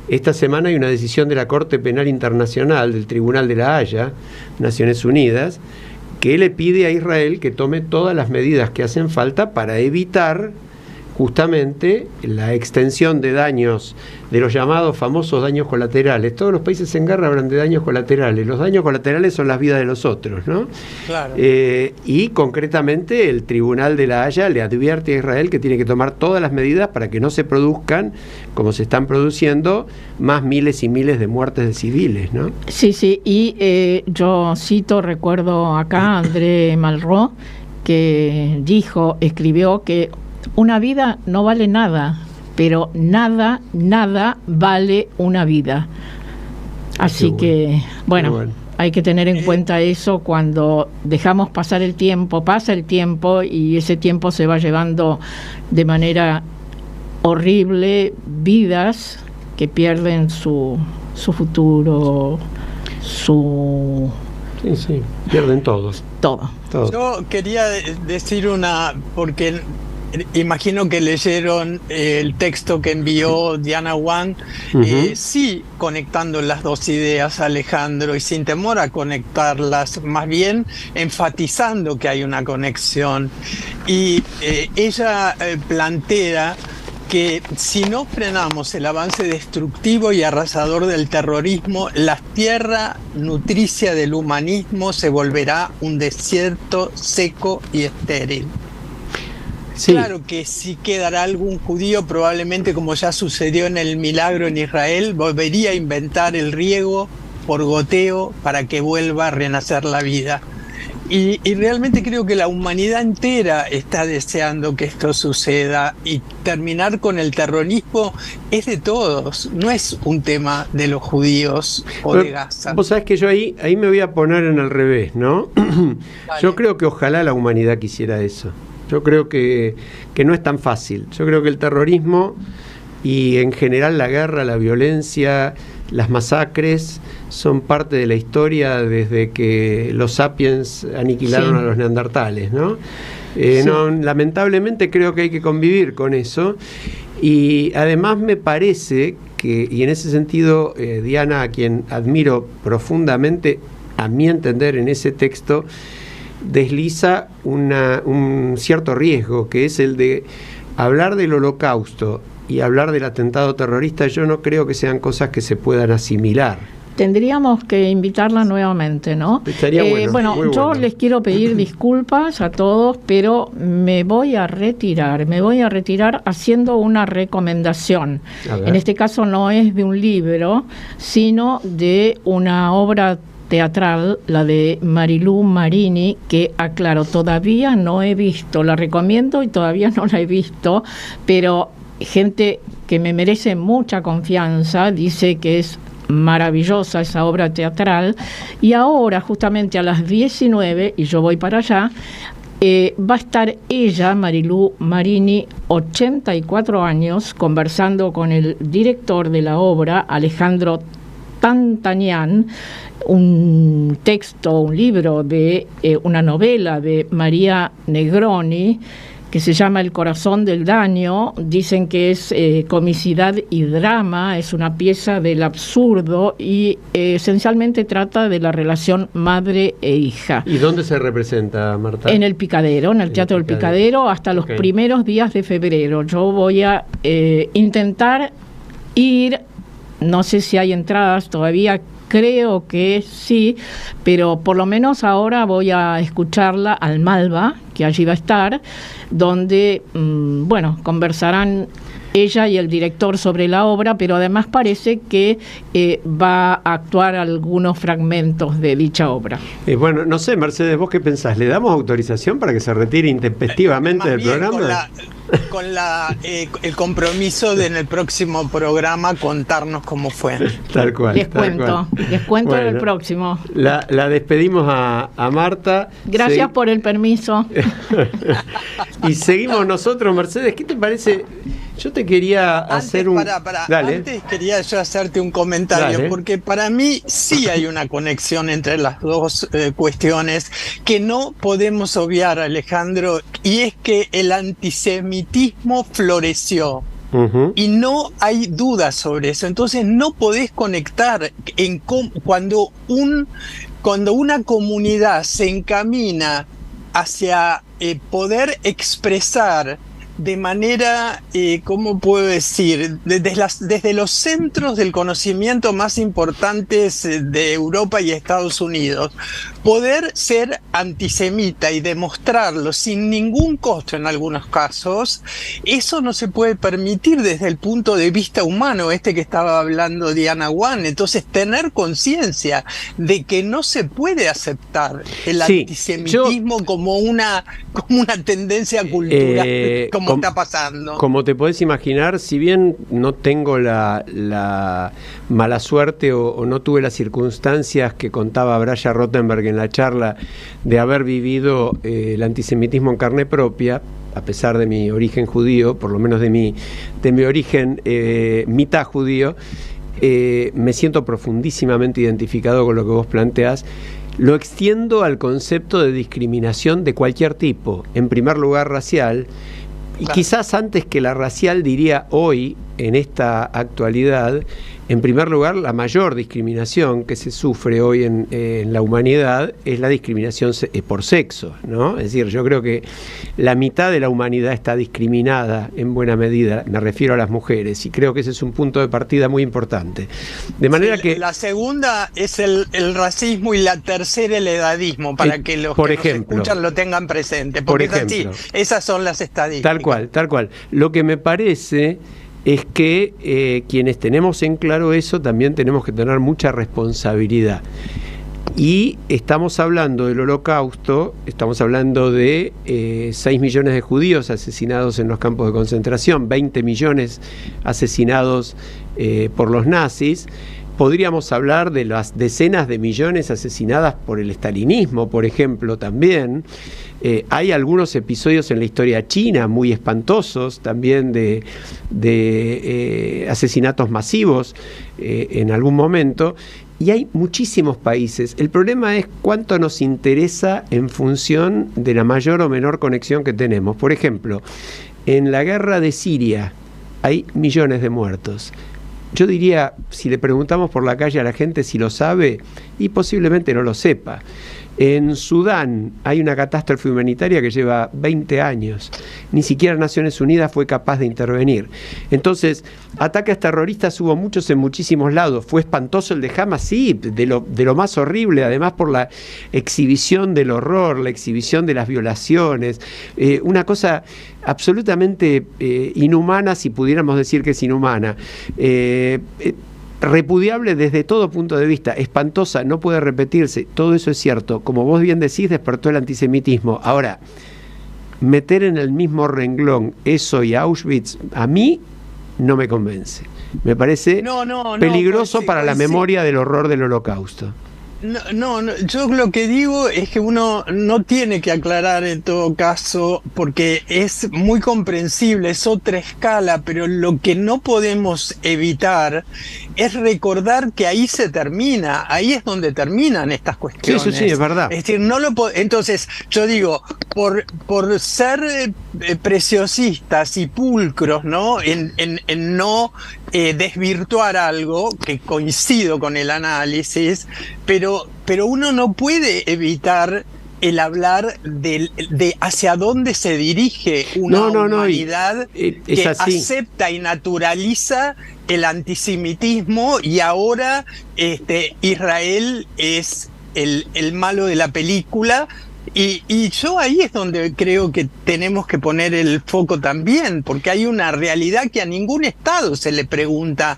esta semana hay una decisión de la Corte Penal Internacional, del Tribunal de la Haya, Naciones Unidas, que le pide a Israel que tome todas las medidas que hacen falta para evitar justamente la extensión de daños, de los llamados famosos daños colaterales. Todos los países en guerra hablan de daños colaterales. Los daños colaterales son las vidas de los otros, ¿no? Claro. Y concretamente el Tribunal de la Haya le advierte a Israel que tiene que tomar todas las medidas para que no se produzcan, como se están produciendo, más miles y miles de muertes de civiles, ¿no? Sí, y yo recuerdo acá a André Malraux, que escribió que una vida no vale nada, pero nada vale una vida. Así que, bueno, hay que tener en cuenta eso cuando dejamos pasar el tiempo, pasa el tiempo y ese tiempo se va llevando de manera horrible, vidas que pierden su futuro, Sí, pierden todos. todo. Yo quería decir porque imagino que leyeron el texto que envió Diana Wang, sí conectando las dos ideas, Alejandro, y sin temor a conectarlas, más bien enfatizando que hay una conexión. Y ella plantea que si no frenamos el avance destructivo y arrasador del terrorismo, la tierra nutricia del humanismo se volverá un desierto seco y estéril. Sí. Claro que si quedará algún judío, probablemente como ya sucedió en el milagro en Israel, volvería a inventar el riego por goteo para que vuelva a renacer la vida. Y realmente creo que la humanidad entera está deseando que esto suceda, y terminar con el terrorismo es de todos, no es un tema de los judíos o de Gaza. Vos sabés que yo ahí me voy a poner en el revés, ¿no? Yo creo que ojalá la humanidad quisiera eso. Yo creo que no es tan fácil. Yo creo que el terrorismo y en general la guerra, la violencia, las masacres son parte de la historia desde que los sapiens aniquilaron a los neandertales, ¿no? No, lamentablemente creo que hay que convivir con eso, y además me parece que, y en ese sentido Diana, a quien admiro profundamente, a mi entender en ese texto desliza un cierto riesgo, que es el de hablar del Holocausto y hablar del atentado terrorista. Yo no creo que sean cosas que se puedan asimilar. Tendríamos que invitarla nuevamente, ¿no? Estaría bueno, yo les quiero pedir disculpas a todos, pero me voy a retirar haciendo una recomendación. En este caso no es de un libro, sino de una obra teatral, la de Marilú Marini, que aclaro, todavía no he visto, la recomiendo y todavía no la he visto, pero gente que me merece mucha confianza dice que es maravillosa esa obra teatral, y ahora justamente a las 19, y yo voy para allá, va a estar ella, Marilú Marini, 84 años, conversando con el director de la obra, Alejandro Tantanian, un libro de una novela de María Negroni, que se llama El corazón del daño. Dicen que es comicidad y drama, es una pieza del absurdo y esencialmente trata de la relación madre e hija. ¿Y dónde se representa, Marta? En el Picadero, en el Teatro del Picadero, hasta los primeros días de febrero. Yo voy a intentar ir, no sé si hay entradas todavía, creo que sí, pero por lo menos ahora voy a escucharla al Malva, que allí va a estar, donde, conversarán ella y el director sobre la obra, pero además parece que va a actuar algunos fragmentos de dicha obra. Bueno, no sé, Mercedes, ¿vos qué pensás? ¿Le damos autorización para que se retire intempestivamente del programa? Con el compromiso de en el próximo programa contarnos cómo fue. Tal cual. Les cuento bueno, en el próximo. La despedimos a Marta. Gracias por el permiso. Y seguimos nosotros, Mercedes, ¿qué te parece? Yo te quería hacer Antes quería yo hacerte un comentario, porque para mí sí hay una conexión entre las dos cuestiones que no podemos obviar, Alejandro, y es que el antisemitismo floreció. Y no hay duda sobre eso. Entonces no podés conectar cuando una comunidad se encamina hacia poder expresar de manera, ¿cómo puedo decir? Desde los centros del conocimiento más importantes de Europa y Estados Unidos, poder ser antisemita y demostrarlo sin ningún costo en algunos casos, eso no se puede permitir desde el punto de vista humano, que estaba hablando Diana Wang. Entonces, tener conciencia de que no se puede aceptar el antisemitismo como una tendencia cultural, como está pasando. Como te podés imaginar, si bien no tengo la mala suerte o no tuve las circunstancias que contaba Braya Rottenberg en la charla de haber vivido el antisemitismo en carne propia, a pesar de mi origen judío, por lo menos de mi origen mitad judío, me siento profundísimamente identificado con lo que vos planteás. Lo extiendo al concepto de discriminación de cualquier tipo, en primer lugar racial, y quizás antes que la racial diría hoy, en esta actualidad, en primer lugar, la mayor discriminación que se sufre hoy en la humanidad es la discriminación por sexo, ¿no? Es decir, yo creo que la mitad de la humanidad está discriminada en buena medida, me refiero a las mujeres, y creo que ese es un punto de partida muy importante. De manera que... La segunda es el racismo y la tercera el edadismo, para que los que nos escuchan lo tengan presente, porque por ejemplo, es así, esas son las estadísticas. Tal cual. Lo que me parece es que quienes tenemos en claro eso también tenemos que tener mucha responsabilidad. Y estamos hablando del Holocausto, estamos hablando de 6 millones de judíos asesinados en los campos de concentración, 20 millones asesinados por los nazis. Podríamos hablar de las decenas de millones asesinadas por el estalinismo, por ejemplo, también. Hay algunos episodios en la historia china muy espantosos, también de asesinatos masivos en algún momento. Y hay muchísimos países. El problema es cuánto nos interesa en función de la mayor o menor conexión que tenemos. Por ejemplo, en la guerra de Siria hay millones de muertos. Yo diría, si le preguntamos por la calle a la gente si lo sabe, y posiblemente no lo sepa. En Sudán hay una catástrofe humanitaria que lleva 20 años. Ni siquiera Naciones Unidas fue capaz de intervenir. Entonces, ataques terroristas hubo muchos en muchísimos lados. ¿Fue espantoso el de Hamas? Sí, de lo más horrible, además por la exhibición del horror, la exhibición de las violaciones. Una cosa absolutamente inhumana, si pudiéramos decir que es inhumana. Repudiable desde todo punto de vista, espantosa, no puede repetirse, todo eso es cierto. Como vos bien decís, despertó el antisemitismo. Ahora, meter en el mismo renglón eso y Auschwitz, a mí no me convence. Me parece peligroso para la memoria del horror del Holocausto. No, yo lo que digo es que uno no tiene que aclarar en todo caso, porque es muy comprensible, es otra escala, pero lo que no podemos evitar es recordar que ahí se termina, ahí es donde terminan estas cuestiones. Sí, es verdad. Es decir, entonces yo digo, por ser preciosistas y pulcros, ¿no? En no desvirtuar algo, que coincido con el análisis, pero uno no puede evitar el hablar de hacia dónde se dirige una humanidad que acepta y naturaliza el antisemitismo, y ahora Israel es el malo de la película. Y yo ahí es donde creo que tenemos que poner el foco también, porque hay una realidad que a ningún Estado se le pregunta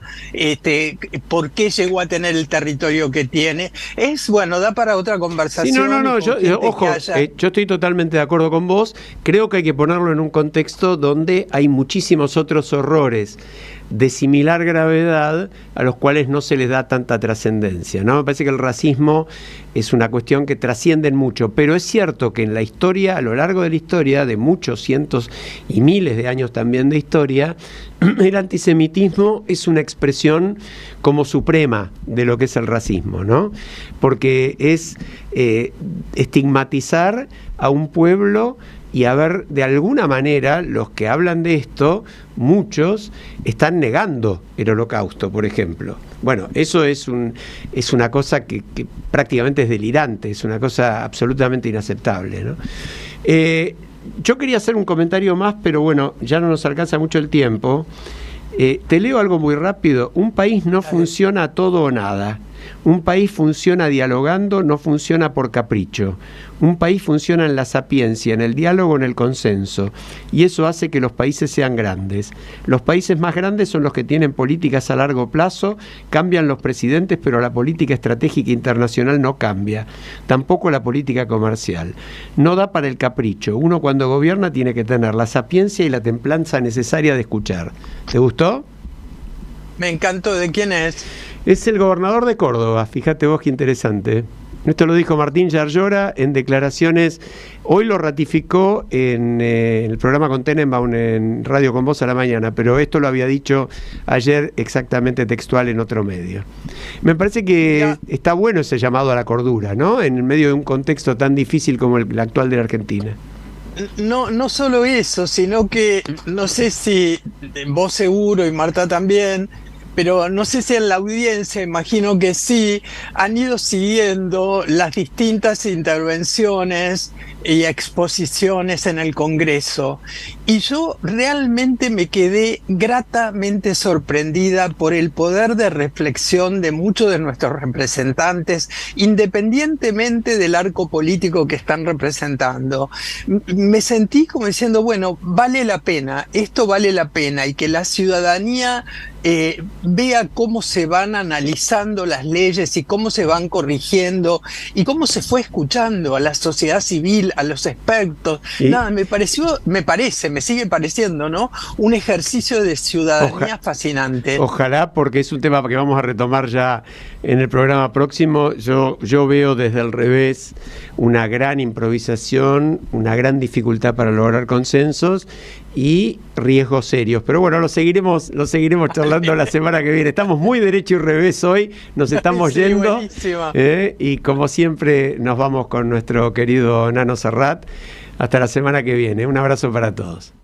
por qué llegó a tener el territorio que tiene. Da para otra conversación. Sí, yo estoy totalmente de acuerdo con vos. Creo que hay que ponerlo en un contexto donde hay muchísimos otros horrores de similar gravedad a los cuales no se les da tanta trascendencia, ¿no? Me parece que el racismo es una cuestión que trasciende mucho, pero es cierto que en la historia, a lo largo de la historia, de muchos cientos y miles de años también de historia, el antisemitismo es una expresión como suprema de lo que es el racismo, ¿no? Porque es estigmatizar a un pueblo. Y a ver, de alguna manera, los que hablan de esto, muchos están negando el Holocausto, por ejemplo. Bueno, eso es una cosa que prácticamente es delirante, es una cosa absolutamente inaceptable, ¿no? Yo quería hacer un comentario más, pero bueno, ya no nos alcanza mucho el tiempo. Te leo algo muy rápido. Un país no funciona a todo o nada. Un país funciona dialogando, no funciona por capricho. Un país funciona en la sapiencia, en el diálogo, en el consenso. Y eso hace que los países sean grandes. Los países más grandes son los que tienen políticas a largo plazo, cambian los presidentes, pero la política estratégica internacional no cambia. Tampoco la política comercial. No da para el capricho. Uno cuando gobierna tiene que tener la sapiencia y la templanza necesaria de escuchar. ¿Te gustó? Me encantó. ¿De quién es? Es el gobernador de Córdoba, fíjate vos qué interesante. Esto lo dijo Martín Yarlora en declaraciones. Hoy lo ratificó en el programa con Tenenbaum en Radio Con Voz a la mañana, pero esto lo había dicho ayer exactamente textual en otro medio. Me parece que está bueno ese llamado a la cordura, ¿no? En medio de un contexto tan difícil como el actual de la Argentina. No solo eso, sino que no sé si vos seguro y Marta también, pero no sé si en la audiencia, imagino que sí, han ido siguiendo las distintas intervenciones y exposiciones en el Congreso. Y yo realmente me quedé gratamente sorprendida por el poder de reflexión de muchos de nuestros representantes, independientemente del arco político que están representando. Me sentí como diciendo, bueno, vale la pena, esto vale la pena, y que la ciudadanía vea cómo se van analizando las leyes y cómo se van corrigiendo y cómo se fue escuchando a la sociedad civil, a los expertos. Nada, me sigue pareciendo, ¿no? Un ejercicio de ciudadanía fascinante. Ojalá, porque es un tema que vamos a retomar ya en el programa próximo. Yo veo desde el revés una gran improvisación, una gran dificultad para lograr consensos y riesgos serios. Pero bueno, lo seguiremos charlando la semana que viene. Estamos muy derecho y revés hoy, nos estamos yendo. Y como siempre nos vamos con nuestro querido Nano Serrat. Hasta la semana que viene. Un abrazo para todos.